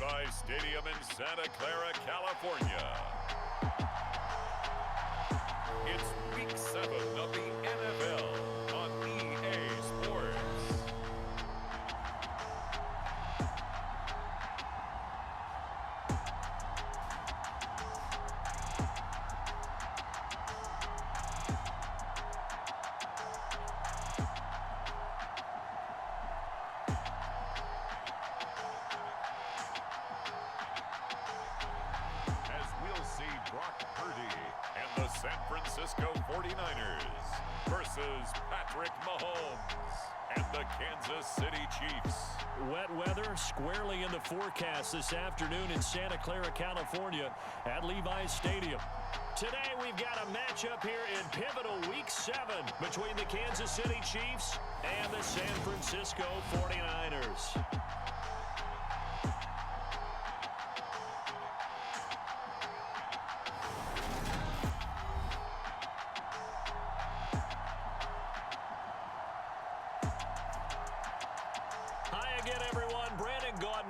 Levis Stadium in Santa Clara, California. It's Week 7 of the NFL on EA Sports. And the San Francisco 49ers versus Patrick Mahomes and the Kansas City Chiefs. Wet weather squarely in the forecast this afternoon in Santa Clara, California at Levis Stadium. Today we've got a matchup here in pivotal Week 7 between the Kansas City Chiefs and the San Francisco 49ers.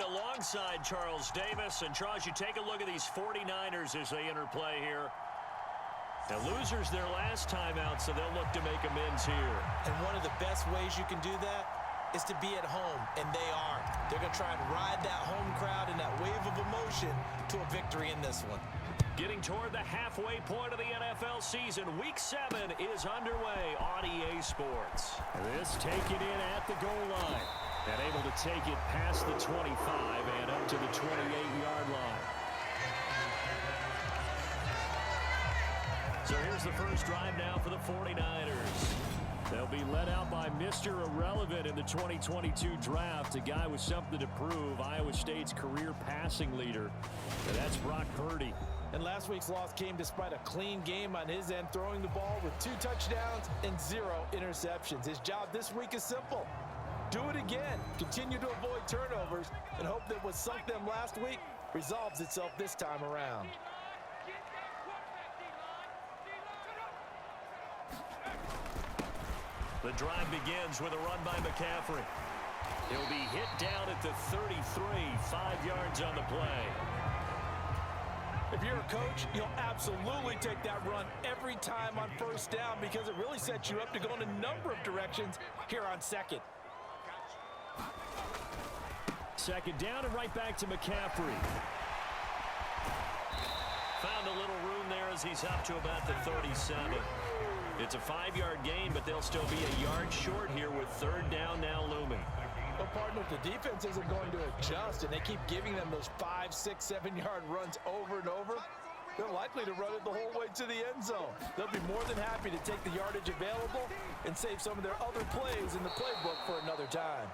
Alongside Charles Davis. And Charles, you take a look at these 49ers as they interplay here. The losers their last time out, so they'll look to make amends here. And one of the best ways you can do that is to be at home, and they are. They're going to try and ride that home crowd and that wave of emotion to a victory in this one. Getting toward the halfway point of the NFL season, Week 7 is underway on EA Sports. This taken in at the goal line. And able to take it past the 25 and up to the 28-yard line. So here's the first drive now for the 49ers. They'll be led out by Mr. Irrelevant in the 2022 draft, a guy with something to prove, Iowa State's career passing leader. And that's Brock Purdy. And last week's loss came despite a clean game on his end, throwing the ball with 2 touchdowns and 0 interceptions. His job this week is simple. Do it again. Continue to avoid turnovers and hope that what sunk them last week resolves itself this time around. The drive begins with a run by McCaffrey. He'll be hit down at the 33, 5 yards on the play. If you're a coach, you'll absolutely take that run every time on first down because it really sets you up to go in a number of directions here on second. Second down and right back to McCaffrey. Found a little room there as he's up to about the 37. It's a 5-yard gain, but they'll still be a yard short here with third down now looming. Well, partner, if the defense isn't going to adjust and they keep giving them those 5, 6, 7-yard runs over and over, they're likely to run it the whole way to the end zone. They'll be more than happy to take the yardage available and save some of their other plays in the playbook for another time.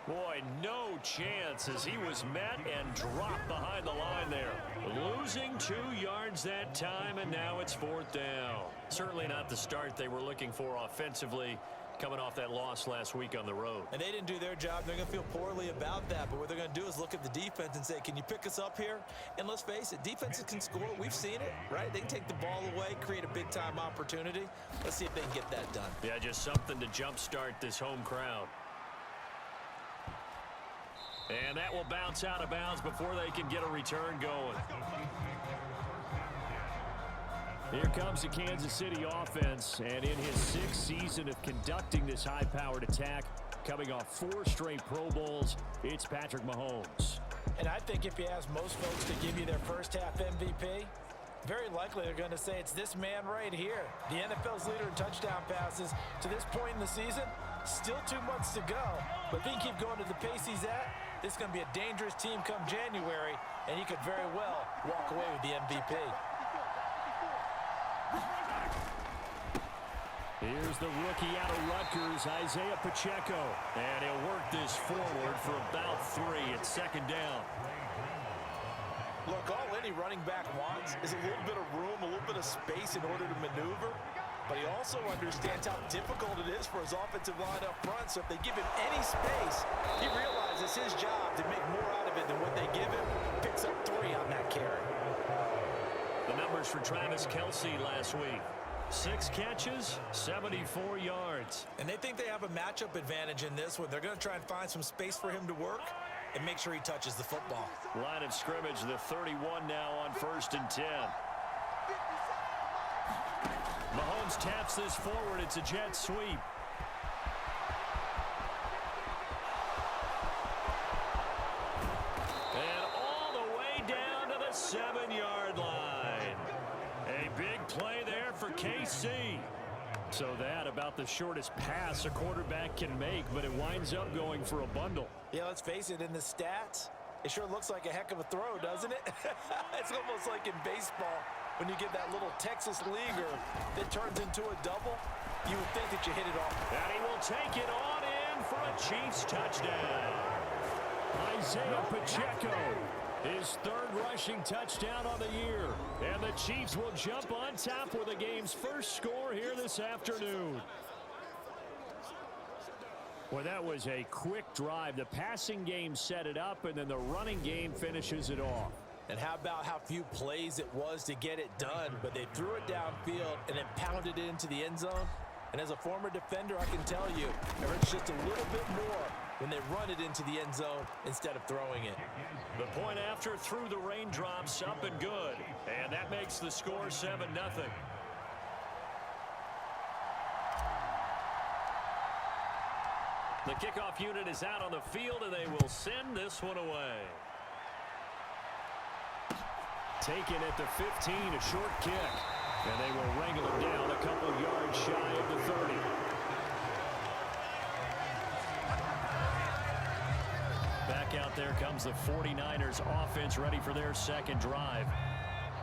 Boy, no chance as he was met and dropped behind the line there. Losing 2 yards that time, and now it's fourth down. Certainly not the start they were looking for offensively, coming off that loss last week on the road. And they didn't do their job. They're going to feel poorly about that. But what they're going to do is look at the defense and say, can you pick us up here? And let's face it, defenses can score. We've seen it, right? They can take the ball away, create a big-time opportunity. Let's see if they can get that done. Yeah, just something to jumpstart this home crowd. And that will bounce out of bounds before they can get a return going. Here comes the Kansas City offense, and in his 6th season of conducting this high-powered attack, coming off 4 straight Pro Bowls, it's Patrick Mahomes. And I think if you ask most folks to give you their first-half MVP, very likely they're going to say it's this man right here. The NFL's leader in touchdown passes to this point in the season. Still 2 months to go, but if he can keep going to the pace he's at, this is going to be a dangerous team come January, and he could very well walk away with the MVP. Here's the rookie out of Rutgers, Isaiah Pacheco, and he'll work this forward for about 3 at second down. Look, all any running back wants is a little bit of room, a little bit of space in order to maneuver. But he also understands how difficult it is for his offensive line up front. So if they give him any space, he realizes his job to make more out of it than what they give him. Picks up 3 on that carry. The numbers for Travis Kelce last week. 6 catches, 74 yards. And they think they have a matchup advantage in this one. They're going to try and find some space for him to work. and make sure he touches the football. Line of scrimmage, the 31 now on 1st and 10. Mahomes taps this forward. It's a jet sweep. And all the way down to the 7-yard line. A big play there for KC. So that about the shortest pass a quarterback can make, but it winds up going for a bundle. Yeah, let's face it, in the stats, it sure looks like a heck of a throw, doesn't it? It's almost like in baseball when you get that little Texas leaguer that turns into a double. You would think that you hit it off. And he will take it on in for a Chiefs touchdown. Isaiah Pacheco, his 3rd rushing touchdown on the year. And the Chiefs will jump on top with the game's first score here this afternoon. Well, that was a quick drive. The passing game set it up, and then the running game finishes it off. And how about how few plays it was to get it done, but they threw it downfield and then pounded it into the end zone. And as a former defender, I can tell you, it hurts just a little bit more when they run it into the end zone instead of throwing it. The point after through the raindrops, up and good. And that makes the score 7-0. The kickoff unit is out on the field, and they will send this one away. Taken at the 15, a short kick. And they will wrangle him down a couple yards shy of the 30. Back out there comes the 49ers offense, ready for their second drive.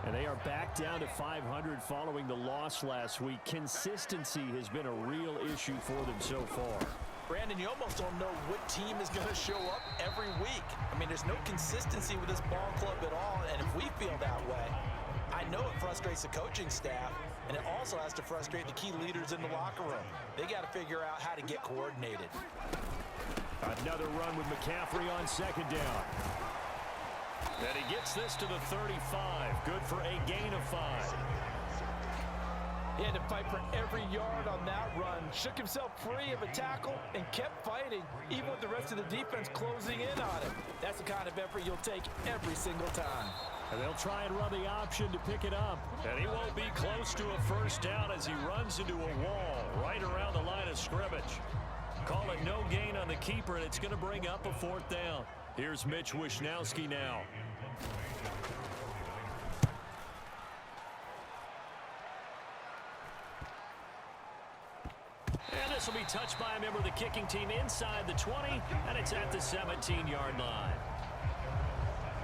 And they are back down to 500 following the loss last week. Consistency has been a real issue for them so far. Brandon, you almost don't know what team is going to show up every week. I mean, there's no consistency with this ball club at all, and if we feel that way, I know it frustrates the coaching staff, and it also has to frustrate the key leaders in the locker room. They got to figure out how to get coordinated. Another run with McCaffrey on 2nd down. And he gets this to the 35. Good for a gain of 5. He had to fight for every yard on that run. Shook himself free of a tackle and kept fighting, even with the rest of the defense closing in on him. That's the kind of effort you'll take every single time. And they'll try and run the option to pick it up. And he won't be close to a first down as he runs into a wall right around the line of scrimmage. Call it no gain on the keeper, and it's going to bring up a 4th down. Here's Mitch Wishnowski now. And this will be touched by a member of the kicking team inside the 20, and it's at the 17-yard line.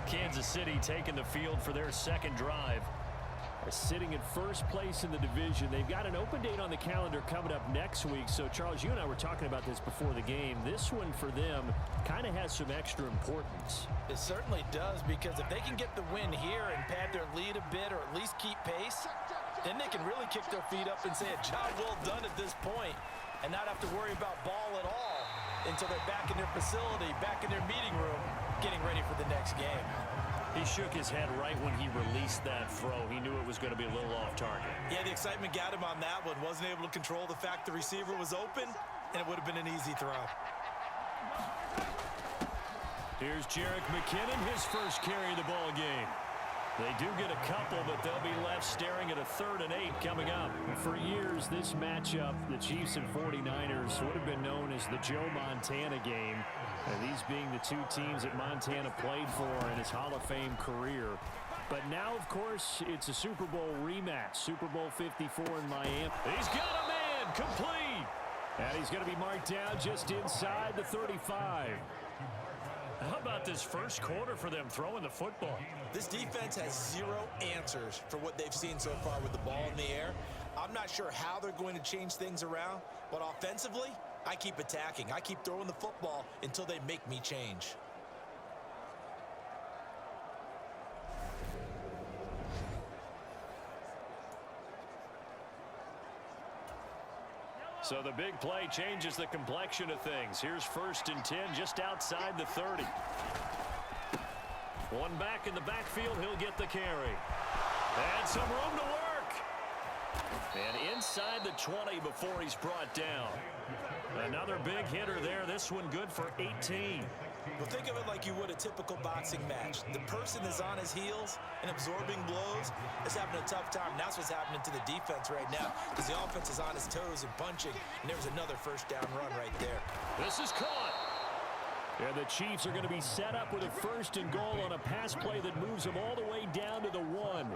Kansas City taking the field for their second drive. They're sitting in first place in the division. They've got an open date on the calendar coming up next week. So, Charles, you and I were talking about this before the game. This one for them kind of has some extra importance. It certainly does, because if they can get the win here and pad their lead a bit or at least keep pace, then they can really kick their feet up and say a job well done at this point and not have to worry about ball at all until they're back in their facility, back in their meeting room, getting ready for the next game. He shook his head right when he released that throw. He knew it was going to be a little off target. Yeah, the excitement got him on that one. Wasn't able to control the fact the receiver was open, and it would have been an easy throw. Here's Jerick McKinnon, his first carry of the ball game. They do get a couple, but they'll be left staring at a 3rd and 8 coming up. For years, this matchup, the Chiefs and 49ers, would have been known as the Joe Montana game. And these being the two teams that Montana played for in his Hall of Fame career. But now, of course, it's a Super Bowl rematch. Super Bowl 54 in Miami. He's got a man complete. And he's going to be marked down just inside the 35. How about this first quarter for them throwing the football? This defense has zero answers for what they've seen so far with the ball in the air. I'm not sure how they're going to change things around, but offensively, I keep attacking. I keep throwing the football until they make me change. So the big play changes the complexion of things. Here's 1st and 10 just outside the 30. One back in the backfield, he'll get the carry. And some room to work. And inside the 20 before he's brought down. Another big hitter there. This one good for 18. Well, think of it like you would a typical boxing match. The person is on his heels and absorbing blows is having a tough time. That's what's happening to the defense right now because the offense is on his toes and punching, and there's another first down run right there. This is caught. And the Chiefs are going to be set up with a first and goal on a pass play that moves them all the way down to the 1.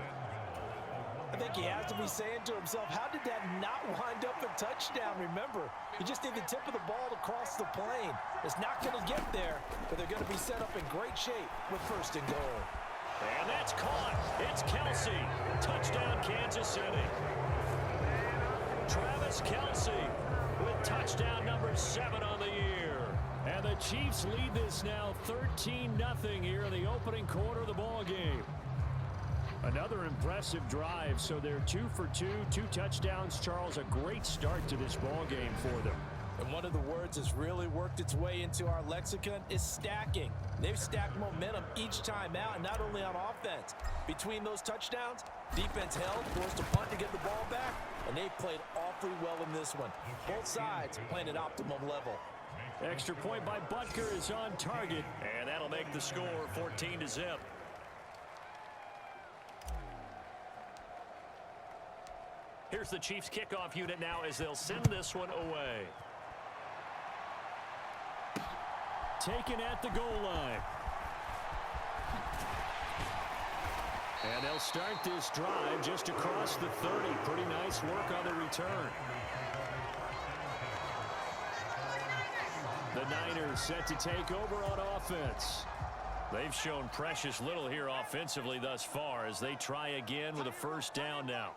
I think he has to be saying to himself, how did that not wind up a touchdown? Remember, you just need the tip of the ball to cross the plane. It's not going to get there, but they're going to be set up in great shape with first and goal. And that's caught. It's Kelsey. Touchdown, Kansas City. Travis Kelsey with touchdown number 7 on the year. And the Chiefs lead this now 13-0 here in the opening quarter of the ball game. Another impressive drive, so they're 2 for 2, 2 touchdowns. Charles, a great start to this ball game for them. And one of the words that's really worked its way into our lexicon is stacking. They've stacked momentum each time out, and not only on offense. Between those touchdowns, defense held, forced a punt to get the ball back, and they played awfully well in this one. Both sides playing at optimum level. Extra point by Butker is on target, and that'll make the score 14-0. Here's the Chiefs kickoff unit now as they'll send this one away. Taken at the goal line. And they'll start this drive just across the 30. Pretty nice work on the return. The Niners set to take over on offense. They've shown precious little here offensively thus far as they try again with a first down now.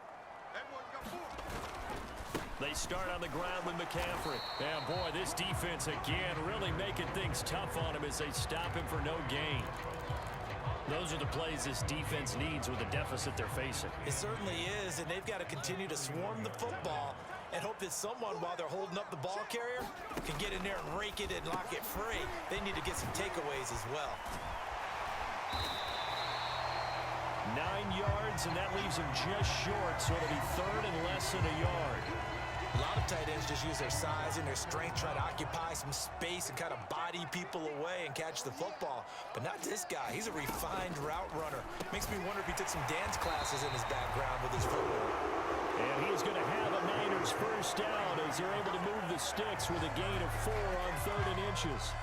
They start on the ground with McCaffrey. And boy, this defense again really making things tough on him as they stop him for no gain. Those are the plays this defense needs with the deficit they're facing. It certainly is, and they've got to continue to swarm the football and hope that someone, while they're holding up the ball carrier, can get in there and rake it and lock it free. They need to get some takeaways as well. 9 yards, and that leaves them just short, so it'll be third and less than a yard. A lot of tight ends just use their size and their strength, try to occupy some space and kind of body people away and catch the football. But not this guy. He's a refined route runner. Makes me wonder if he took some dance classes in his background with his footwork. And he's going to have a Niners first down as they're able to move the sticks with a gain of 4 on 3rd and inches.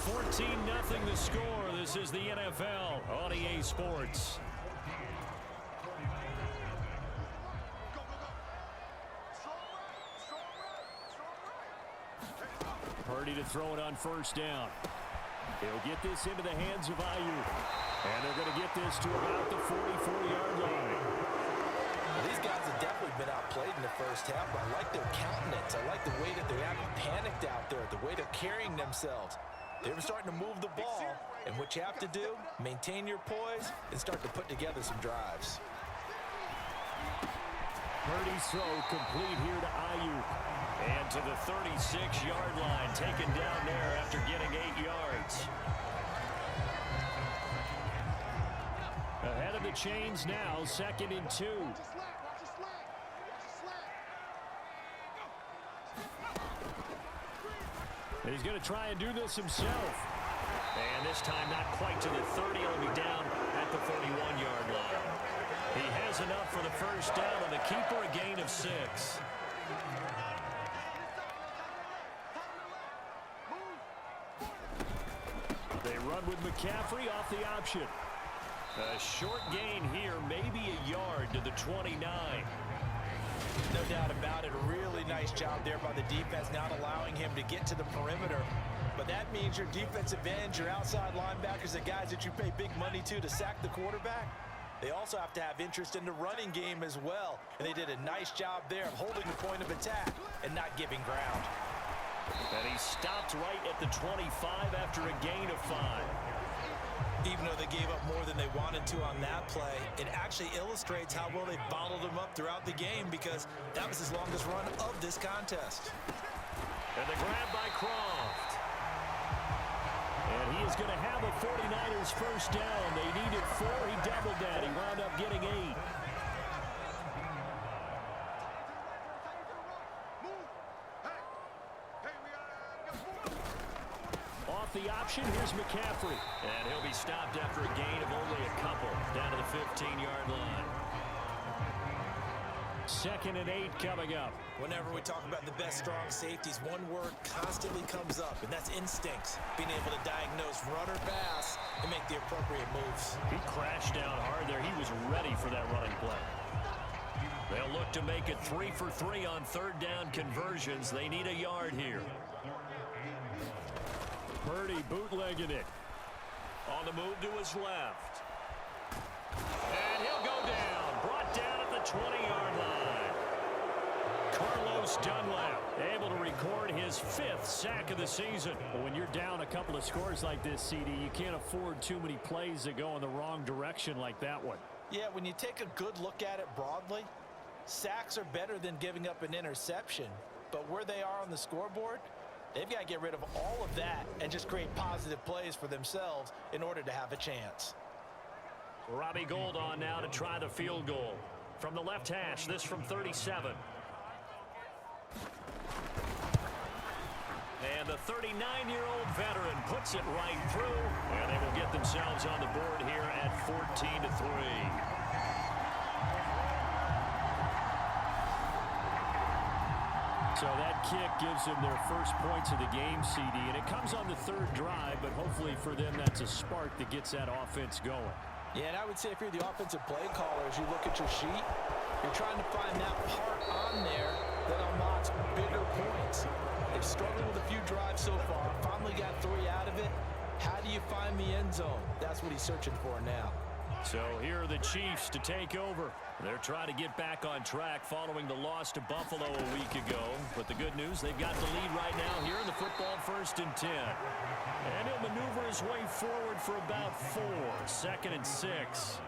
14-0 the score. This is the NFL on EA Sports. Purdy to throw it on first down. He'll get this into the hands of Ayuk. And they're going to get this to about the 44-yard line. Well, these guys have definitely been outplayed in the first half. I like their countenance. I like the way that they're acting panicked out there, the way they're carrying themselves. They're starting to move the ball, and what you have to do, maintain your poise and start to put together some drives. Purdy's throw complete here to Ayuk. And to the 36-yard line, taken down there after getting 8 yards. Ahead of the chains now, 2nd and 2. He's going to try and do this himself. And this time not quite to the 30. He'll be down at the 41-yard line. He has enough for the first down, and the keeper a gain of 6. They run with McCaffrey off the option. A short gain here, maybe a yard to the 29. No doubt about it. A really nice job there by the defense, not allowing him to get to the perimeter. But that means your defensive ends, your outside linebackers, the guys that you pay big money to sack the quarterback, they also have to have interest in the running game as well. And they did a nice job there of holding the point of attack and not giving ground. And he stopped right at the 25 after a gain of 5. Even though they gave up more than they wanted to on that play, it actually illustrates how well they bottled him up throughout the game because that was his longest run of this contest. And the grab by Croft. And he is going to have a 49ers first down. They needed 4. He doubled that. He wound up getting 8. the option. Here's McCaffrey. And he'll be stopped after a gain of only a couple, down to the 15-yard line. 2nd and 8 coming up. Whenever we talk about the best strong safeties, one word constantly comes up, and that's instincts. Being able to diagnose run or pass and make the appropriate moves. He crashed down hard there. He was ready for that running play. They'll look to make it 3 for 3 on 3rd down conversions. They need a yard here. Purdy bootlegging it. On the move to his left. And he'll go down. Brought down at the 20-yard line. Carlos Dunlap able to record his 5th sack of the season. But when you're down a couple of scores like this, CD, you can't afford too many plays that go in the wrong direction like that one. Yeah, when you take a good look at it broadly, sacks are better than giving up an interception. But where they are on the scoreboard, they've got to get rid of all of that and just create positive plays for themselves in order to have a chance. Robbie Gould on now to try the field goal. From the left hash, this from 37. And the 39-year-old veteran puts it right through, and they will get themselves on the board here at 14-3. So that kick gives them their first points of the game, CD, and it comes on the 3rd drive, but hopefully for them that's a spark that gets that offense going. Yeah, and I would say if you're the offensive play caller, as you look at your sheet, you're trying to find that part on there that unlocks bigger points. They've struggled with a few drives so far, finally got 3 out of it. How do you find the end zone? That's what he's searching for now. So here are the Chiefs to take over. They're trying to get back on track following the loss to Buffalo a week ago. But the good news, they've got the lead right now here in the football 1st and 10. And he'll maneuver his way forward for about 4. 2nd and 6.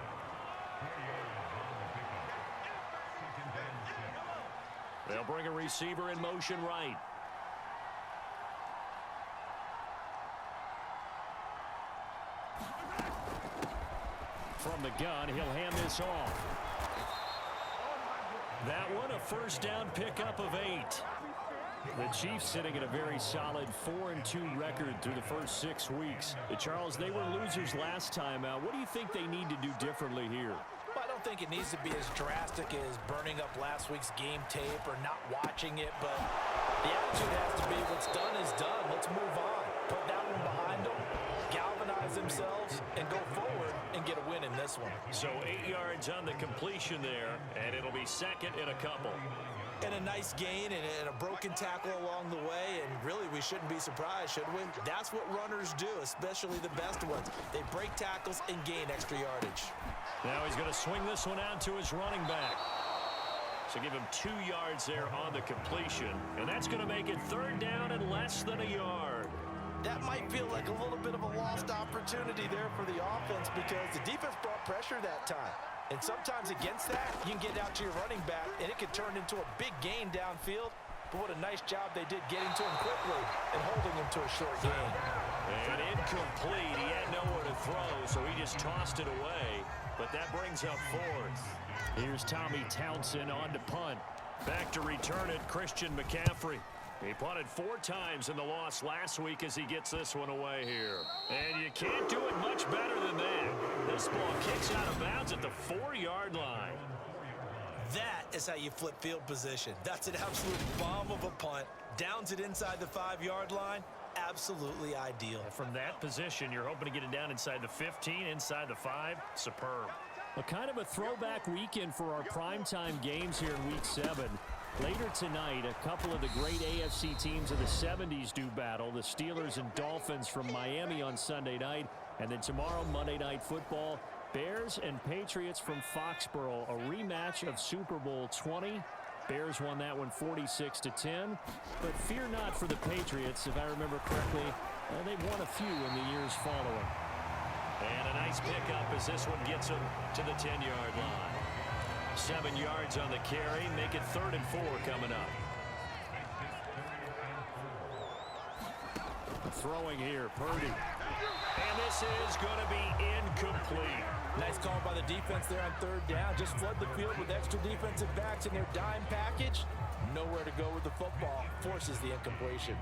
They'll bring a receiver in motion right. From the gun, he'll hand this off. That one, a 1st down pickup of 8. The Chiefs sitting at a very solid 4-2 record through the first 6 weeks. Charles, they were losers last time out. What do you think they need to do differently here? Well, I don't think it needs to be as drastic as burning up last week's game tape or not watching it, but the attitude has to be what's done is done. Let's move on. Put that one behind them, galvanize themselves, and go forward and get a win in this one. So 8 yards on the completion there, and it'll be 2nd and a couple. And a nice gain and a broken tackle along the way, and really we shouldn't be surprised, should we? That's what runners do, especially the best ones. They break tackles and gain extra yardage. Now he's going to swing this one out to his running back. So give him 2 yards there on the completion, and that's going to make it 3rd down and less than a yard. That might feel like a little bit of a lost opportunity there for the offense because the defense brought pressure that time. And sometimes against that, you can get out to your running back, and it can turn into a big gain downfield. But what a nice job they did getting to him quickly and holding him to a short gain. And incomplete. He had nowhere to throw, so he just tossed it away. But that brings up 4th. Here's Tommy Townsend on to punt. Back to return it, Christian McCaffrey. He punted 4 times in the loss last week as he gets this one away here. And you can't do it much better than that. This ball kicks out of bounds at the 4-yard line. That is how you flip field position. That's an absolute bomb of a punt. Downs it inside the 5-yard line. Absolutely ideal. From that position, you're hoping to get it down inside the 15, inside the 5. Superb. A kind of a throwback weekend for our primetime games here in Week 7. Later tonight, a couple of the great AFC teams of the 70s do battle. The Steelers and Dolphins from Miami on Sunday night. And then tomorrow, Monday Night Football, Bears and Patriots from Foxborough. A rematch of Super Bowl 20. Bears won that one 46-10. But fear not for the Patriots. If I remember correctly, they've won a few in the years following. And a nice pickup as this one gets them to the 10-yard line. 7 yards on the carry, make it 3rd and 4 coming up. Throwing here, Purdy. And this is going to be incomplete. Nice call by the defense there on 3rd down. Just flood the field with extra defensive backs in their dime package. Nowhere to go with the football. Forces the incompletion.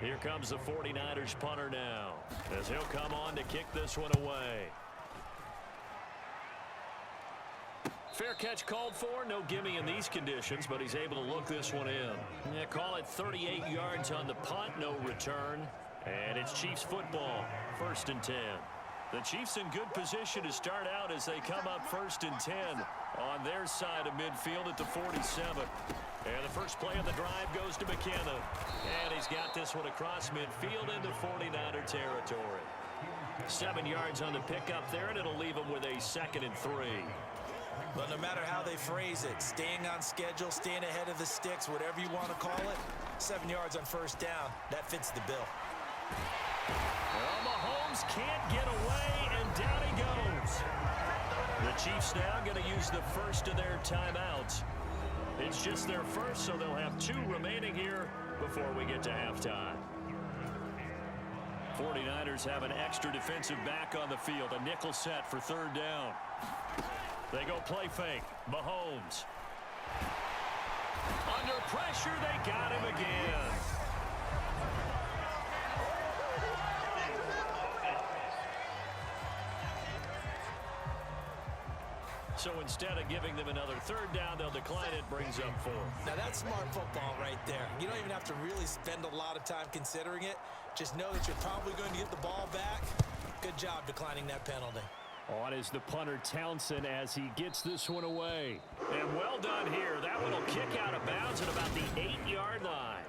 Here comes the 49ers punter now, as he'll come on to kick this one away. Fair catch called for. No gimme in these conditions, but he's able to look this one in. Yeah, call it 38 yards on the punt, no return. And it's Chiefs football, 1st and 10. The Chiefs in good position to start out as they come up 1st and 10 on their side of midfield at the 47. And the first play of the drive goes to McKenna. And he's got this one across midfield into 49er territory. 7 yards on the pickup there, and it'll leave him with a 2nd and 3. But no matter how they phrase it, staying on schedule, staying ahead of the sticks, whatever you want to call it, 7 yards on 1st down, that fits the bill. Well, Mahomes can't get away, and down he goes. The Chiefs now going to use the first of their timeouts. It's just their first, so they'll have 2 remaining here before we get to halftime. 49ers have an extra defensive back on the field, a nickel set for 3rd down. They go play fake. Mahomes. Under pressure, they got him again. So instead of giving them another 3rd down, they'll decline it, brings up 4th. Now that's smart football right there. You don't even have to really spend a lot of time considering it. Just know that you're probably going to get the ball back. Good job declining that penalty. On is the punter Townsend as he gets this one away. And well done here. That one will kick out of bounds at about the 8-yard line.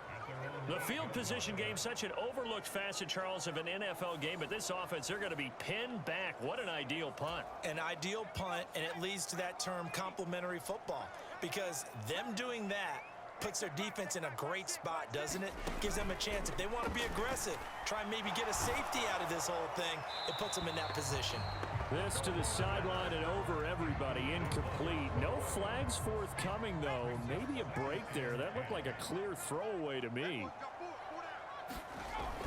The field position game, such an overlooked facet, Charles, of an NFL game. But this offense, they're going to be pinned back. What an ideal punt. An ideal punt, and it leads to that term complementary football. Because them doing that puts their defense in a great spot, doesn't it? Gives them a chance. If they want to be aggressive, try and maybe get a safety out of this whole thing, it puts them in that position. This to the sideline and over everybody. Incomplete. No flags forthcoming, though. Maybe a break there. That looked like a clear throwaway to me.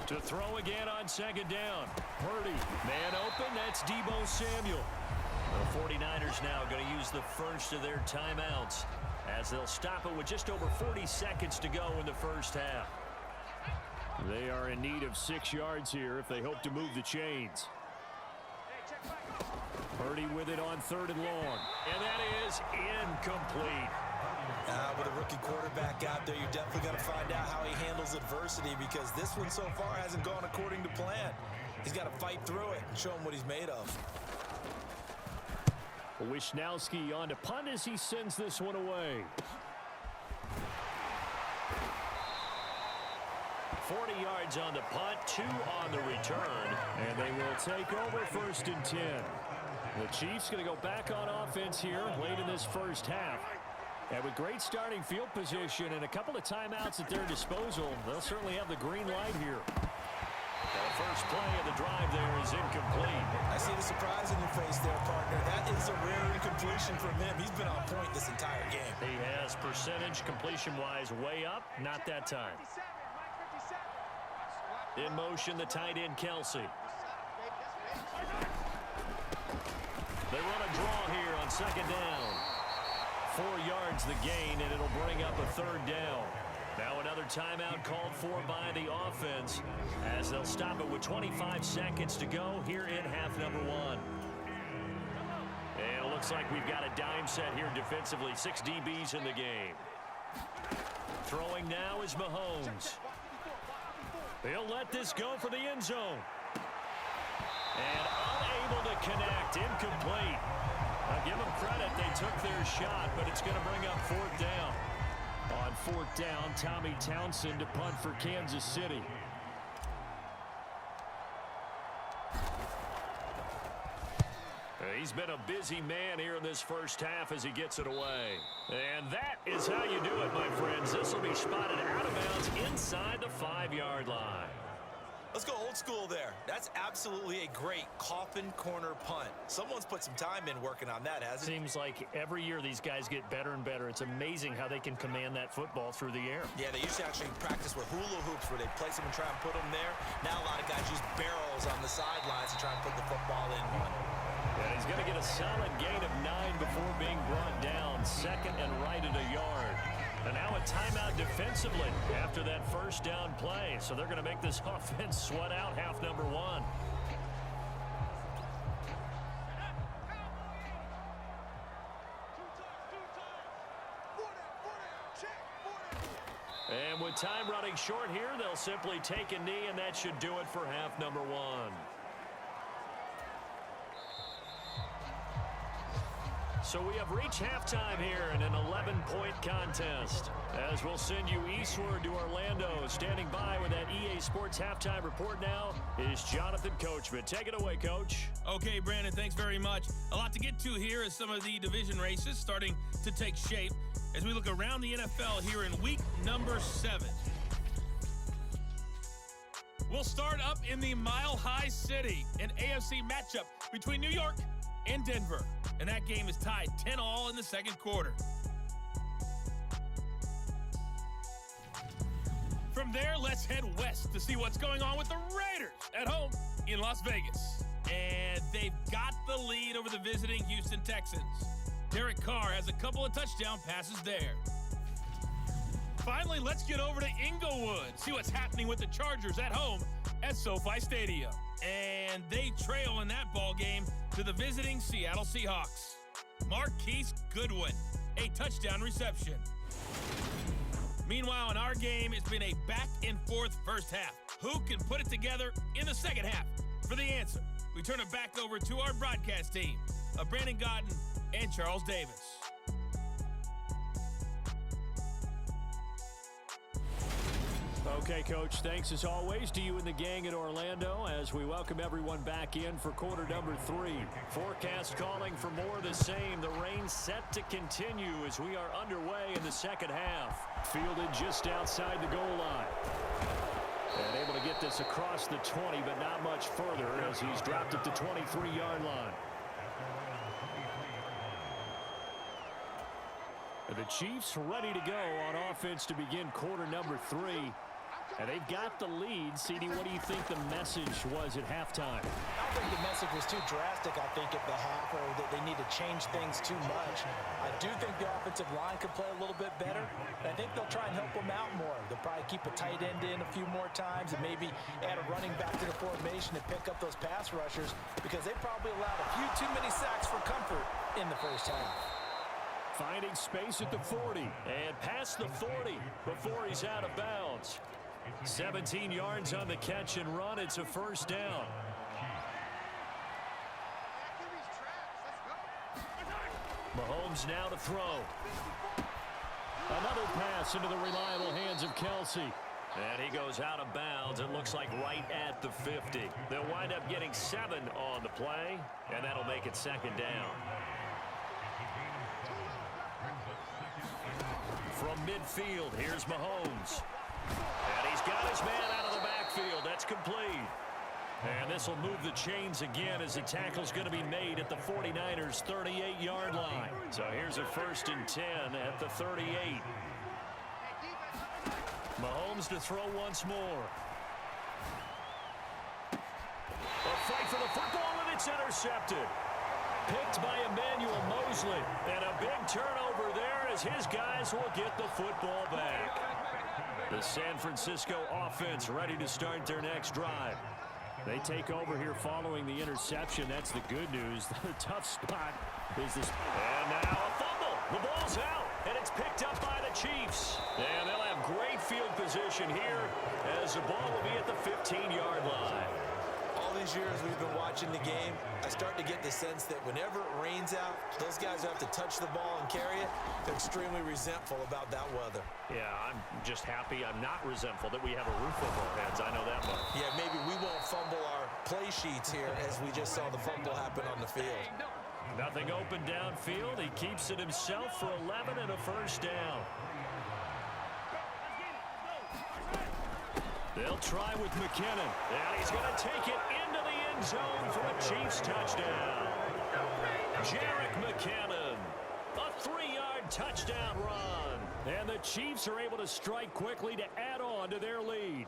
To throw again on 2nd down. Purdy. Man open. That's Deebo Samuel. The 49ers now going to use the first of their timeouts as they'll stop it with just over 40 seconds to go in the 1st half. They are in need of 6 yards here if they hope to move the chains. Purdy with it on 3rd and long. And that is incomplete. With a rookie quarterback out there, you're definitely going to find out how he handles adversity, because this one so far hasn't gone according to plan. He's got to fight through it and show him what he's made of. Wisnowski on to punt as he sends this one away. 40 yards on the punt, 2 on the return, and they will take over 1st and 10. The Chiefs going to go back on offense here late in this 1st half. And with great starting field position and a couple of timeouts at their disposal, they'll certainly have the green light here. The first play of the drive there is incomplete. I see the surprise in your face there, partner. That is a rare incompletion from him. He's been on point this entire game. He has percentage completion-wise way up, not that time. In motion, the tight end, Kelsey. They run a draw here on 2nd down. 4 yards the gain, and it'll bring up a 3rd down. Now another timeout called for by the offense as they'll stop it with 25 seconds to go here in half number 1. And it looks like we've got a dime set here defensively. 6 DBs in the game. Throwing now is Mahomes. He'll let this go for the end zone. And unable to connect. Incomplete. I'll give them credit. They took their shot, but it's going to bring up 4th down. On 4th down, Tommy Townsend to punt for Kansas City. He's been a busy man here in this 1st half as he gets it away. And that is how you do it, my friends. This will be spotted out of bounds inside the 5-yard line. Let's go old school there. That's absolutely a great coffin corner punt. Someone's put some time in working on that, hasn't it? Seems like every year these guys get better and better. It's amazing how they can command that football through the air. Yeah, they used to actually practice with hula hoops where they place them and try and put them there. Now a lot of guys use barrels on the sidelines to try and put the football in one. And he's going to get a solid gain of 9 before being brought down. 2nd and right at a yard. And now a timeout defensively after that first down play. So they're going to make this offense sweat out half number one. And with time running short here, they'll simply take a knee, and that should do it for half number one. So we have reached halftime here in an 11-point contest. As we'll send you eastward to Orlando. Standing by with that EA Sports halftime report now is Jonathan Coachman. Take it away, Coach. Okay, Brandon, thanks very much. A lot to get to here as some of the division races starting to take shape as we look around the NFL here in week number 7. We'll start up in the Mile High City, an AFC matchup between New York and Denver. And that game is tied 10-all in the second quarter. From there, let's head west to see what's going on with the Raiders at home in Las Vegas. And they've got the lead over the visiting Houston Texans. Derek Carr has a couple of touchdown passes there. Finally, let's get over to Inglewood, see what's happening with the Chargers at home at SoFi Stadium. And they trail in that ball game to the visiting Seattle Seahawks. Marquise Goodwin, a touchdown reception. Meanwhile, in our game, it's been a back-and-forth first half. Who can put it together in the second half? For the answer, we turn it back over to our broadcast team of Brandon Godden and Charles Davis. Okay, Coach, thanks as always to you and the gang in Orlando as we welcome everyone back in for quarter number 3. Forecast calling for more of the same. The rain set to continue as we are underway in the second half. Fielded just outside the goal line. And able to get this across the 20, but not much further as he's dropped at the 23-yard line. The Chiefs ready to go on offense to begin quarter number 3. And they've got the lead. CD, what do you think the message was at halftime? I don't think the message was too drastic, I think, at the half, or that they need to change things too much. I do think the offensive line could play a little bit better. And I think they'll try and help them out more. They'll probably keep a tight end in a few more times and maybe add a running back to the formation and pick up those pass rushers because they probably allowed a few too many sacks for comfort in the first half. Finding space at the 40 and past the 40 before he's out of bounds. 17 yards on the catch and run. It's a first down. Mahomes now to throw. Another pass into the reliable hands of Kelsey. And he goes out of bounds. It looks like right at the 50. They'll wind up getting 7 on the play, and that'll make it second down. From midfield, here's Mahomes. And he's got his man out of the backfield. That's complete. And this will move the chains again as the tackle's going to be made at the 49ers' 38-yard line. So here's a 1st and 10 at the 38. Mahomes to throw once more. A fight for the football, and it's intercepted. Picked by Emmanuel Mosley. And a big turnover there as his guys will get the football back. The San Francisco offense ready to start their next drive. They take over here following the interception. That's the good news. The tough spot is this. And now a fumble. The ball's out, and it's picked up by the Chiefs. And they'll have great field position here as the ball will be at the 15-yard line. All these years we've been watching the game, I start to get the sense that whenever it rains out, those guys who have to touch the ball and carry it, they're extremely resentful about that weather. Yeah, I'm just happy I'm not resentful that we have a roof over our heads. I know that much. Yeah, maybe we won't fumble our play sheets here as we just saw the fumble happen on the field. Nothing open downfield. He keeps it himself for 11 and a first down. They'll try with McKinnon. And he's going to take it into the end zone for a Chiefs touchdown. Jerick McKinnon. A 3-yard touchdown run. And the Chiefs are able to strike quickly to add on to their lead.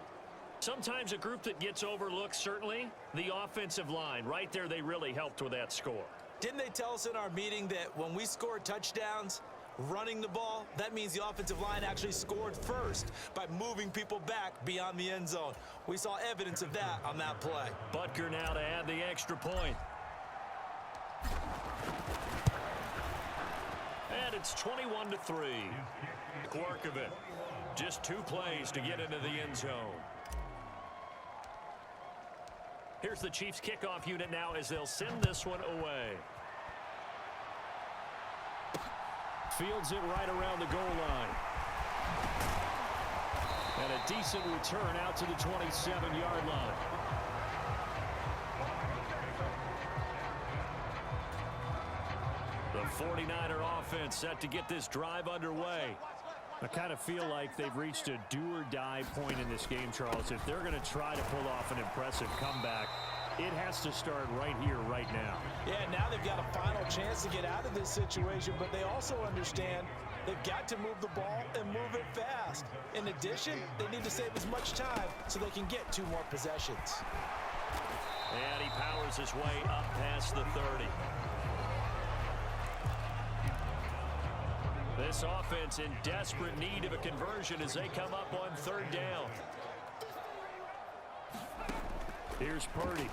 Sometimes a group that gets overlooked, certainly, the offensive line. Right there, they really helped with that score. Didn't they tell us in our meeting that when we score touchdowns, running the ball, that means the offensive line actually scored first by moving people back beyond the end zone. We saw evidence of that on that play. Butker now to add the extra point. And it's 21-3. Work of it. Just 2 plays to get into the end zone. Here's the Chiefs kickoff unit now as they'll send this one away. Fields it right around the goal line. And a decent return out to the 27-yard line. The 49er offense set to get this drive underway. I kind of feel like they've reached a do-or-die point in this game, Charles. If they're going to try to pull off an impressive comeback, it has to start right here, right now. Yeah, now they've got a final chance to get out of this situation, but they also understand they've got to move the ball and move it fast. In addition, they need to save as much time so they can get 2 more possessions. And he powers his way up past the 30. This offense in desperate need of a conversion as they come up on 3rd down. Here's Purdy.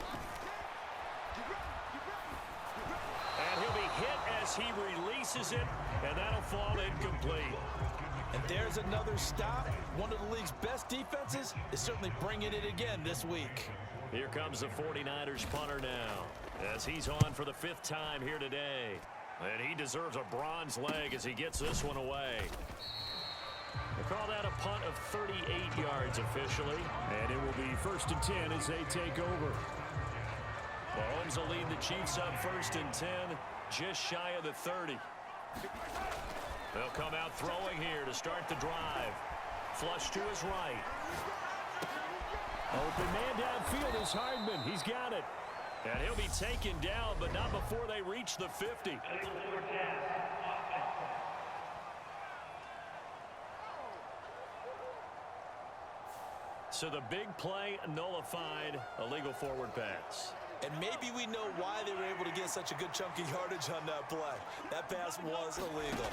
And he'll be hit as he releases it, and that'll fall incomplete. And there's another stop. One of the league's best defenses is certainly bringing it again this week. Here comes the 49ers punter now as he's on for the 5th time here today. And he deserves a bronze leg as he gets this one away. They call that a punt of 38 yards officially. And it will be 1st and 10 as they take over. Mahomes will lead the Chiefs up 1st and 10, just shy of the 30. They'll come out throwing here to start the drive. Flush to his right. Open man downfield is Hardman. He's got it. And he'll be taken down, but not before they reach the 50. So the big play nullified, a legal forward pass. And maybe we know why they were able to get such a good chunk of yardage on that play. That pass was illegal.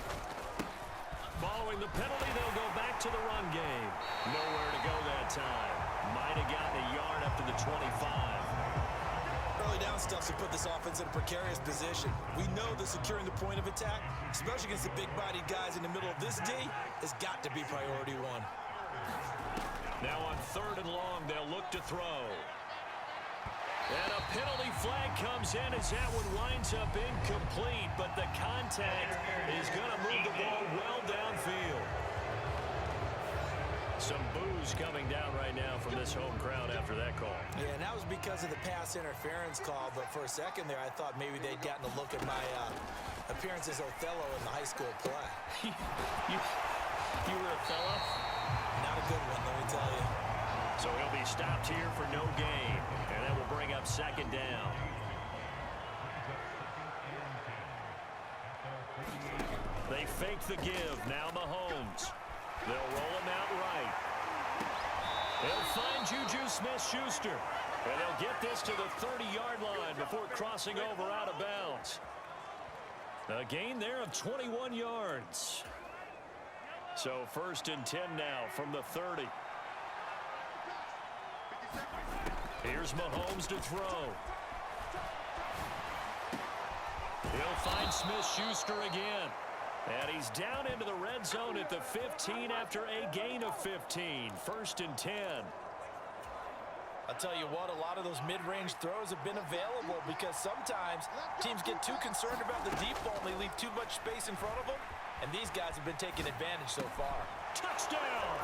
Following the penalty, they'll go back to the run game. Nowhere to go that time. Might have gotten a yard up to the 25. Early down stuffs have put this offense in a precarious position. We know that securing the point of attack, especially against the big-bodied guys in the middle of this D, has got to be priority 1. Now on 3rd and long, they'll look to throw. And a penalty flag comes in as that one winds up incomplete, but the contact is going to move the ball well downfield. Some boos coming down right now from this home crowd after that call. Yeah, and that was because of the pass interference call, but for a second there, I thought maybe they'd gotten a look at my appearance as Othello in the high school play. You were Othello? Not a good one, let me tell you. So he'll be stopped here for no gain, and that will bring up 2nd down. They fake the give. Now Mahomes. They'll roll him out right. They'll find Juju Smith-Schuster. And they'll get this to the 30-yard line before crossing over out of bounds. A gain there of 21 yards. So 1st and 10 now from the 30. Here's Mahomes to throw. He'll find Smith-Schuster again. And he's down into the red zone at the 15 after a gain of 15. 1st and 10. I'll tell you what, a lot of those mid-range throws have been available because sometimes teams get too concerned about the deep ball and they leave too much space in front of them. And these guys have been taking advantage so far. Touchdown!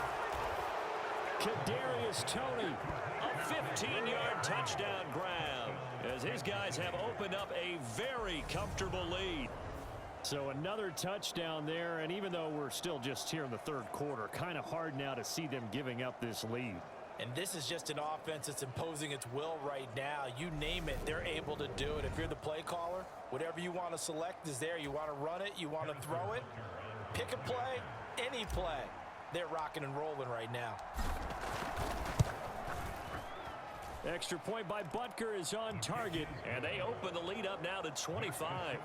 Kadarius Toney, a 15-yard touchdown grab as his guys have opened up a very comfortable lead. So another touchdown there, and even though we're still just here in the 3rd quarter, kind of hard now to see them giving up this lead. And this is just an offense that's imposing its will right now. You name it, they're able to do it. If you're the play caller, whatever you want to select is there. You want to run it, you want to throw it, pick a play, any play. They're rocking and rolling right now. Extra point by Butker is on target, and they open the lead up now to 25.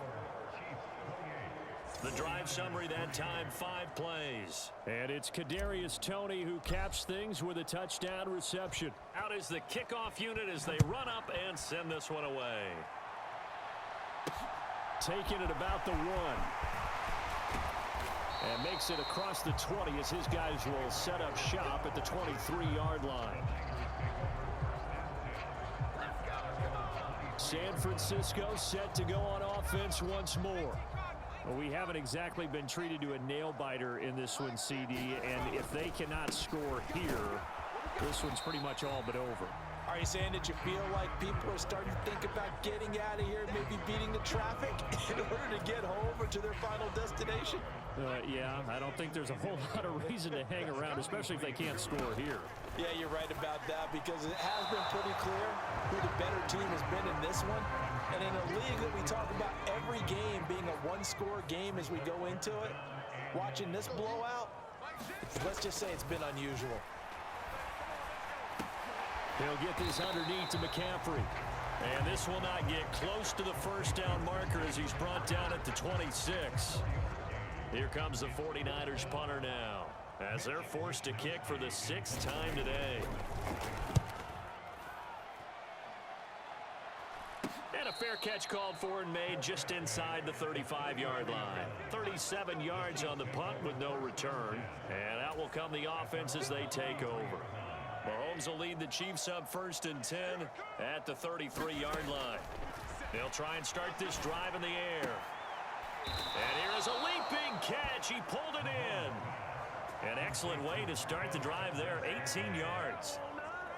The drive summary that time, 5 plays. And it's Kadarius Toney who caps things with a touchdown reception. Out is the kickoff unit as they run up and send this one away. Taking it about the 1. And makes it across the 20 as his guys will set up shop at the 23-yard line. San Francisco set to go on offense once more. Well, we haven't exactly been treated to a nail-biter in this one, CD, and if they cannot score here, this one's pretty much all but over. Are you saying that you feel like people are starting to think about getting out of here, maybe beating the traffic in order to get home or to their final destination? Yeah, I don't think there's a whole lot of reason to hang around, especially if they can't score here. Yeah, you're right about that because it has been pretty clear who the better team has been in this one. And in a league that we talk about every game being a one-score game as we go into it, watching this blowout, let's just say it's been unusual. He'll get this underneath to McCaffrey. And this will not get close to the first down marker as he's brought down at the 26. Here comes the 49ers punter now as they're forced to kick for the 6th time today. And a fair catch called for and made just inside the 35-yard line. 37 yards on the punt with no return. And out will come the offense as they take over. Mahomes will lead the Chiefs up 1st and 10 at the 33-yard line. They'll try and start this drive in the air. And here is a leaping catch. He pulled it in. An excellent way to start the drive there, 18 yards.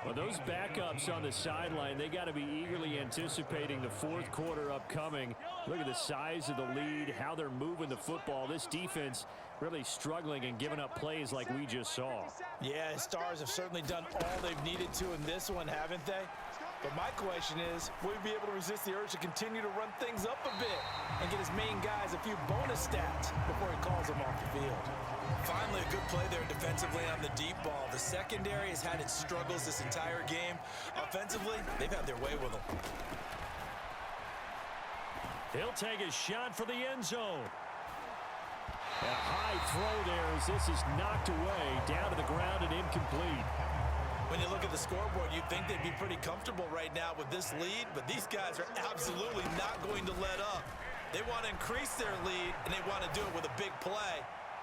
Well, those backups on the sideline, they got to be eagerly anticipating the 4th quarter upcoming. Look at the size of the lead, how they're moving the football. This defense really struggling and giving up plays like we just saw. Yeah, Stars have certainly done all they've needed to in this one, haven't they? But my question is, will he be able to resist the urge to continue to run things up a bit and get his main guys a few bonus stats before he calls them off the field? Finally, a good play there defensively on the deep ball. The secondary has had its struggles this entire game. Offensively, they've had their way with them. He'll take a shot for the end zone. A high throw there as this is knocked away, down to the ground and incomplete. When you look at the scoreboard, you'd think they'd be pretty comfortable right now with this lead, but these guys are absolutely not going to let up. They want to increase their lead, and they want to do it with a big play.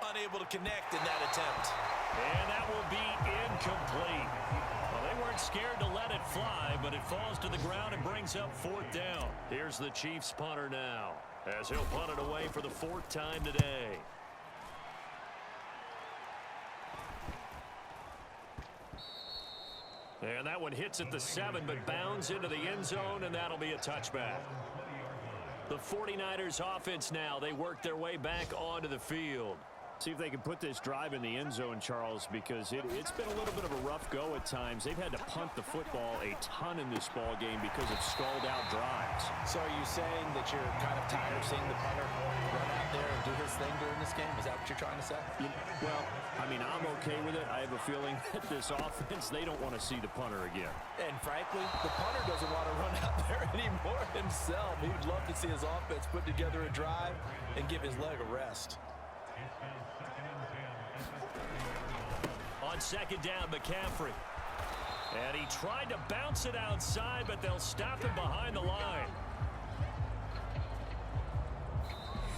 Unable to connect in that attempt. And that will be incomplete. Well, they weren't scared to let it fly, but it falls to the ground and brings up 4th down. Here's the Chiefs punter now, as he'll punt it away for the 4th time today. And that one hits at the 7, but bounds into the end zone, and that'll be a touchback. The 49ers offense now, they work their way back onto the field. See if they can put this drive in the end zone, Charles, because it's been a little bit of a rough go at times. They've had to punt the football a ton in this ball game because of stalled-out drives. So are you saying that you're kind of tired of seeing the punter run out there and do his thing during this game? Is that what you're trying to say? Well, I mean, I'm okay with it. I have a feeling that this offense, they don't want to see the punter again. And frankly, the punter doesn't want to run out there anymore himself. He'd love to see his offense put together a drive and give his leg a rest. On 2nd down, McCaffrey. And he tried to bounce it outside, but they'll stop him behind the line.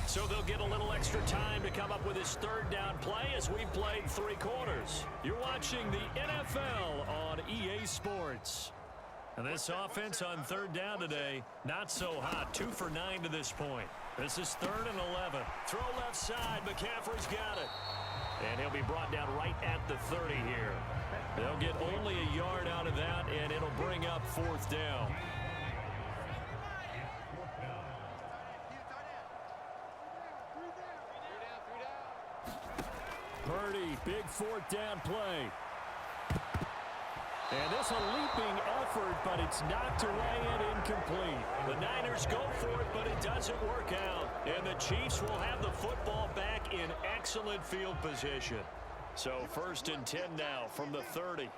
So they'll get a little extra time to come up with his 3rd down play as we've played 3 quarters. You're watching the NFL on EA Sports. And this offense on 3rd down today, not so hot. 2 for 9 to this point. This is 3rd and 11. Throw left side. McCaffrey's got it. And he'll be brought down right at the 30 here. They'll get only a yard out of that, and it'll bring up 4th down. Purdy, big 4th down play. And this a leaping effort, but it's knocked away and incomplete. The Niners go for it, but it doesn't work out. And the Chiefs will have the football back in excellent field position. So 1st and 10 now from the 30.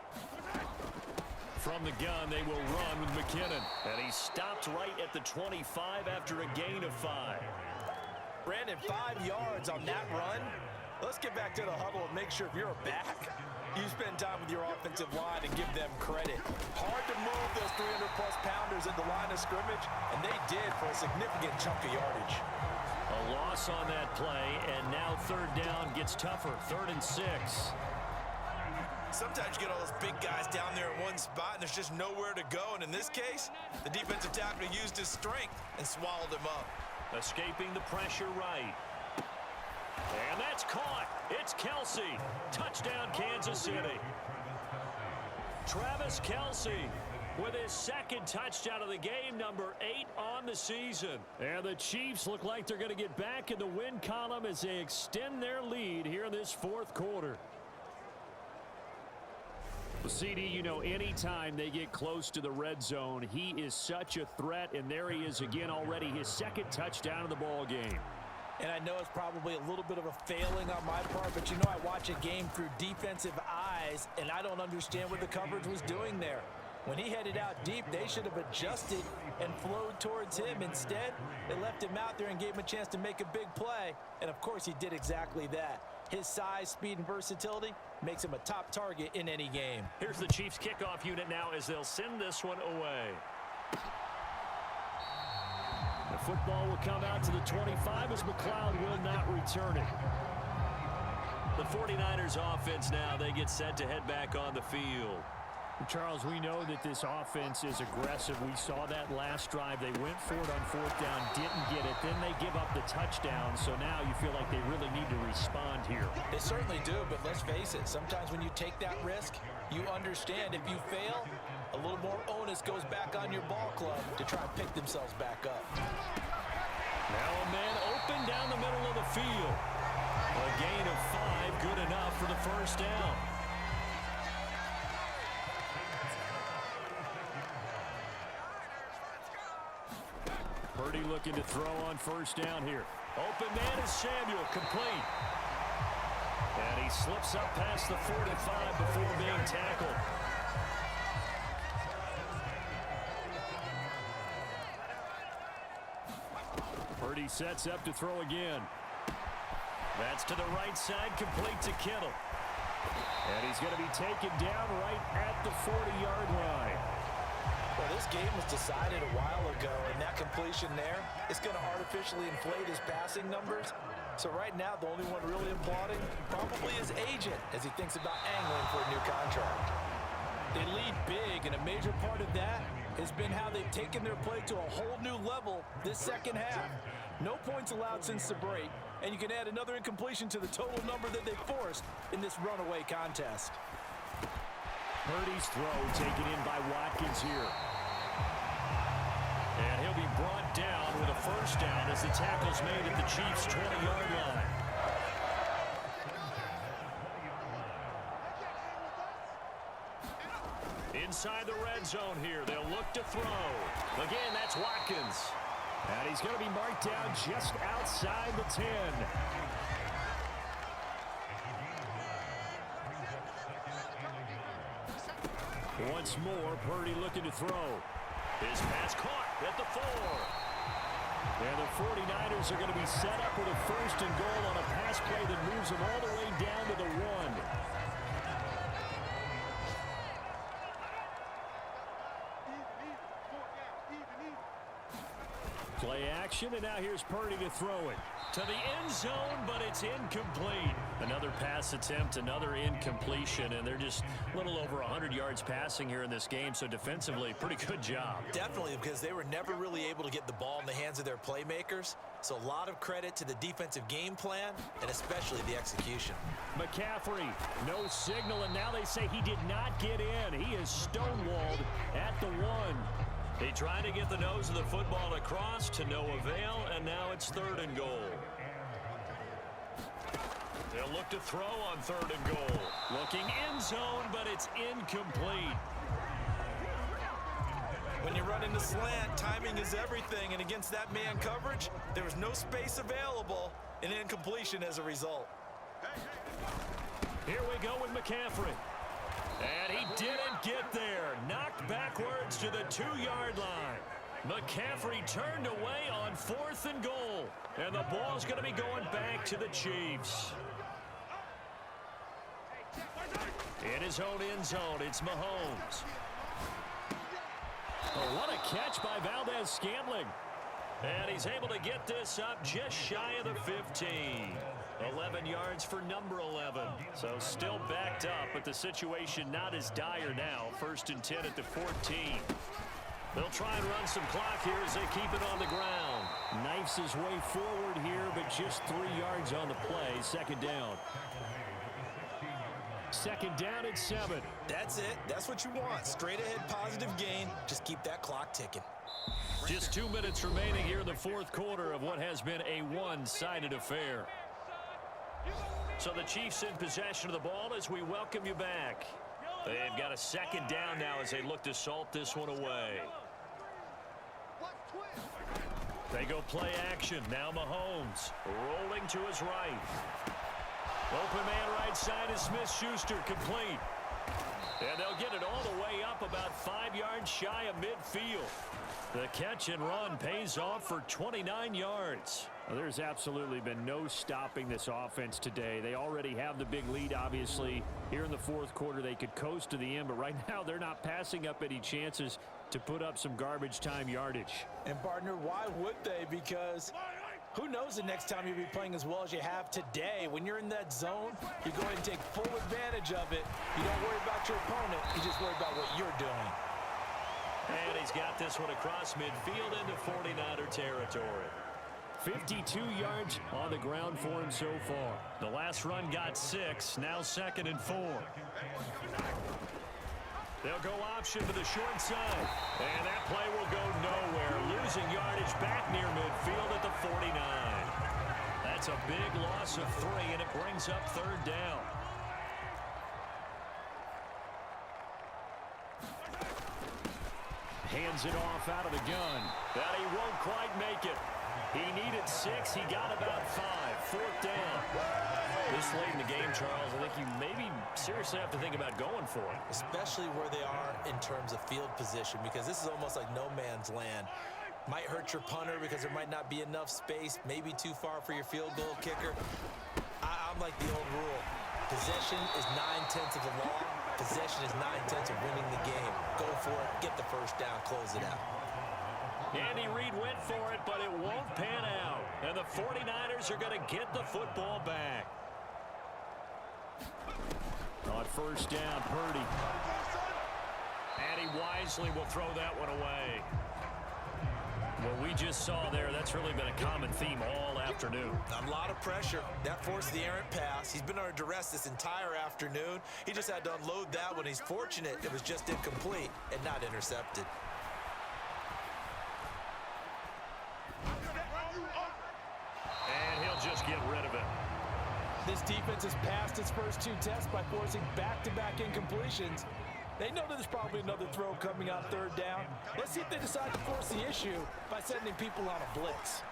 From the gun, they will run with McKinnon. And he stopped right at the 25 after a gain of 5. Brandon, 5 yards on that run. Let's get back to the huddle and make sure if you're a back, you spend time with your offensive line and give them credit. Hard to move those 300-plus pounders at the line of scrimmage, and they did for a significant chunk of yardage. A loss on that play, and now third down gets tougher. 3rd and 6. Sometimes you get all those big guys down there in one spot, and there's just nowhere to go. And in this case, the defensive tackle used his strength and swallowed him up. Escaping the pressure right. And that's caught. It's Kelsey. Touchdown, Kansas City. Travis Kelsey with his 2nd touchdown of the game, number 8 on the season. And the Chiefs look like they're going to get back in the win column as they extend their lead here in this 4th quarter. Well, CD, you know, anytime they get close to the red zone, he is such a threat, and there he is again already, his 2nd touchdown of the ball game. And I know it's probably a little bit of a failing on my part, but you know I watch a game through defensive eyes, and I don't understand what the coverage was doing there. When he headed out deep, they should have adjusted and flowed towards him. Instead, they left him out there and gave him a chance to make a big play, and of course he did exactly that. His size, speed, and versatility makes him a top target in any game. Here's the Chiefs kickoff unit now as they'll send this one away. The football will come out to the 25 as McLeod will not return it. The 49ers offense now, they get set to head back on the field. Charles, we know that this offense is aggressive. We saw that last drive. They went for it on 4th down, didn't get it. Then they give up the touchdown. So now you feel like they really need to respond here. They certainly do, but let's face it. Sometimes when you take that risk, you understand if you fail, a little more onus goes back on your ball club to try and pick themselves back up. Now a man open down the middle of the field. A gain of 5, good enough for the 1st down. Purdy looking to throw on 1st down here. Open man is Samuel, complete. And he slips up past the 45 before being tackled. Purdy sets up to throw again. That's to the right side, complete to Kittle. And he's going to be taken down right at the 40-yard line. Well, this game was decided a while ago, and that completion there is going to artificially inflate his passing numbers. So right now, the only one really applauding probably his agent as he thinks about angling for a new contract. They lead big, and a major part of that has been how they've taken their play to a whole new level this 2nd half. No points allowed since the break, and you can add another incompletion to the total number that they forced in this runaway contest. Purdy's throw taken in by Watkins here. And he'll be brought down with a 1st down as the tackle's made at the Chiefs' 20-yard line. Inside the red zone here, they'll look to throw. Again, that's Watkins. And he's going to be marked down just outside the 10. Once more, Purdy looking to throw. His pass caught at the 4. And the 49ers are going to be set up with a 1st and goal on a pass play that moves them all the way down to the 1. Play action, and now here's Purdy to throw it. To the end zone, but it's incomplete. Another pass attempt, another incompletion, and they're just a little over 100 yards passing here in this game, so defensively, pretty good job. Definitely, because they were never really able to get the ball in the hands of their playmakers. So a lot of credit to the defensive game plan, and especially the execution. McCaffrey, no signal, and now they say he did not get in. He is stonewalled at the 1. They tried to get the nose of the football across to no avail, and now it's 3rd and goal. They'll look to throw on 3rd and goal. Looking end zone, but it's incomplete. When you run into slant, timing is everything, and against that man coverage, there was no space available, and incompletion as a result. Here we go with McCaffrey. And he didn't get there. Knocked backwards to the 2-yard line. McCaffrey turned away on 4th and goal. And the ball's going to be going back to the Chiefs. In his own end zone, it's Mahomes. Oh, what a catch by Valdez-Scantling. And he's able to get this up just shy of the 15. 11 yards for number 11. So still backed up, but the situation not as dire now. 1st and 10 at the 14. They'll try and run some clock here as they keep it on the ground. Knifes his way forward here, but just 3 yards on the play. 2nd down. 2nd down at 7. That's it. That's what you want. Straight ahead positive gain. Just keep that clock ticking. Just 2 minutes remaining here in the 4th quarter of what has been a one-sided affair. So the Chiefs in possession of the ball as we welcome you back. They've got a 2nd down now as they look to salt this one away. They go play action. Now Mahomes rolling to his right. Open man right side is Smith-Schuster, complete. And they'll get it all the way up about 5 yards shy of midfield. The catch and run pays off for 29 yards. Well, there's absolutely been no stopping this offense today. They already have the big lead, obviously. Here in the 4th quarter, they could coast to the end, but right now they're not passing up any chances to put up some garbage time yardage. And, partner, why would they? Because who knows the next time you'll be playing as well as you have today. When you're in that zone, you go ahead and take full advantage of it. You don't worry about your opponent. You just worry about what you're doing. And he's got this one across midfield into 49er territory. 52 yards on the ground for him so far. The last run got 6, now 2nd and 4. They'll go option to the short side. And that play will go nowhere. Losing yardage back near midfield at the 49. That's a big loss of 3, and it brings up 3rd down. Hands it off out of the gun. But he won't quite make it. He needed 6. He got about 5. 4th down. This late in the game, Charles, I think you maybe seriously have to think about going for it. Especially where they are in terms of field position, because this is almost like no man's land. Might hurt your punter because there might not be enough space, maybe too far for your field goal kicker. I'm like the old rule. Possession is 9/10 of the law. Possession is 9/10 of winning the game. Go for it, get the 1st down, close it out. Andy Reid went for it, but it won't pan out. And the 49ers are going to get the football back. On 1st down, Purdy. And he wisely will throw that one away. What we just saw there, that's really been a common theme all afternoon. A lot of pressure. That forced the errant pass. He's been under duress this entire afternoon. He just had to unload that one. He's fortunate it was just incomplete and not intercepted. And he'll just get rid of it. This defense has passed its first 2 tests by forcing back-to-back incompletions. They know there's probably another throw coming on 3rd down. Let's see if they decide to force the issue by sending people on a blitz.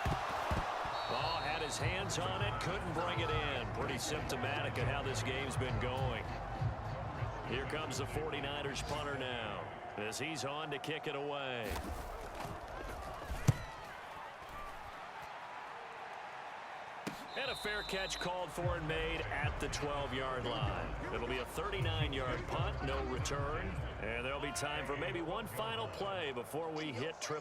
Ball had his hands on it, couldn't bring it in. Pretty symptomatic of how this game's been going. Here comes the 49ers punter now as he's on to kick it away. And a fair catch called for and made at the 12-yard line. It'll be a 39-yard punt, no return. And there'll be time for maybe one final play before we hit 000.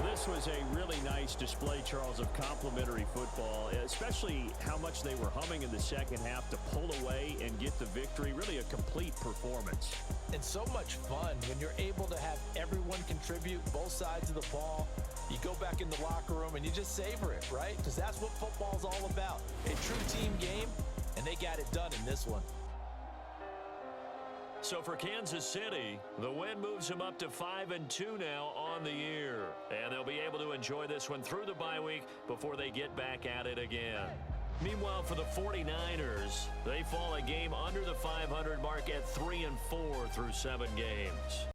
This was a really nice display, Charles, of complimentary football, especially how much they were humming in the 2nd half to pull away and get the victory. Really a complete performance. And so much fun when you're able to have everyone contribute both sides of the ball. You go back in the locker room and you just savor it, right? Because that's what football's all about. A true team game, and they got it done in this one. So for Kansas City, the win moves them up to 5-2 now on the year. And they'll be able to enjoy this one through the bye week before they get back at it again. Meanwhile, for the 49ers, they fall a game under the 500 mark at 3-4 through 7 games.